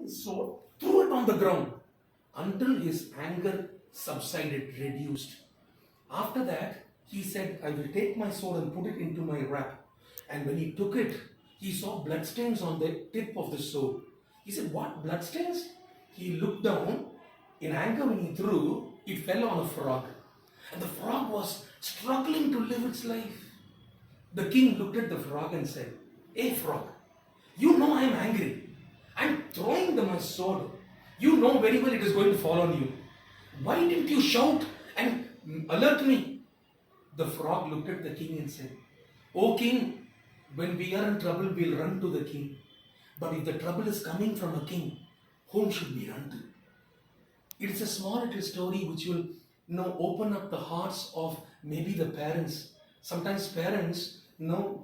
sword, threw it on the ground until his anger subsided, reduced. After that, he said, I will take my sword and put it into my wrap. And when he took it, he saw bloodstains on the tip of the sword. He said, what bloodstains? He looked down. In anger, when he threw, it fell on a frog. And the frog was struggling to live its life. The king looked at the frog and said, hey frog, you know I am angry. I am throwing my sword. You know very well it is going to fall on you. Why didn't you shout and alert me? The frog looked at the king and said, O king, when we are in trouble, we'll run to the king. But if the trouble is coming from a king, whom should we run to? It is a small little story which will open up the hearts of maybe the parents. Sometimes parents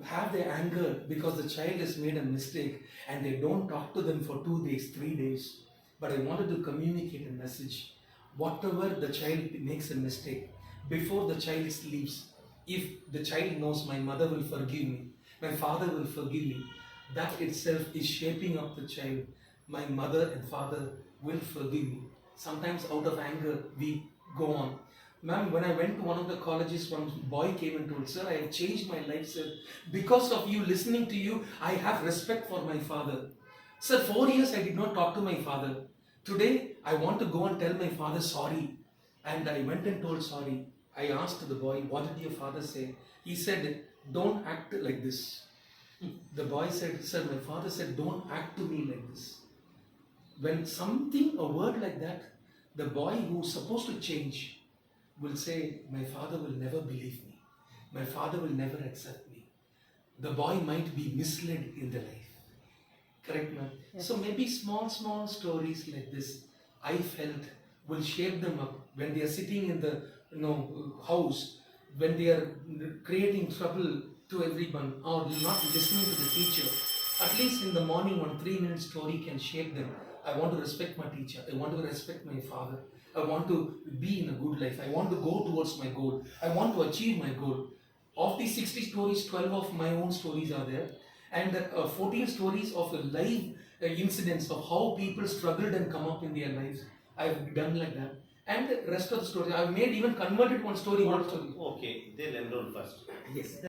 have their anger because the child has made a mistake and they don't talk to them for 2 days, 3 days. But I wanted to communicate a message. Whatever the child makes a mistake, before the child sleeps, if the child knows my mother will forgive me, my father will forgive me, that itself is shaping up the child. My mother and father will forgive me. Sometimes out of anger, we go on. Ma'am, when I went to one of the colleges, one boy came and told, sir, I have changed my life, sir. Because of you, listening to you, I have respect for my father. Sir, 4 years I did not talk to my father. Today, I want to go and tell my father sorry. And I went and told sorry. I asked the boy, what did your father say? He said, don't act like this. The boy said, sir, my father said, don't act to me like this. When something, a word like that, the boy who's supposed to change will say, my father will never believe me. My father will never accept me. The boy might be misled in the life. Correct, ma'am? Yes. So maybe small stories like this, I felt, will shape them up when they are sitting in the house, when they are creating trouble to everyone or not listening to the teacher. At least in the morning, 1 3-minute story can shape them. I want to respect my teacher. I want to respect my father. I want to be in a good life. I want to go towards my goal. I want to achieve my goal. Of these 60 stories, 12 of my own stories are there. And 14 stories of live incidents of how people struggled and come up in their lives. I've done like that. And the rest of the stories, I've made even converted one story. Okay, they'll enroll first. Yes.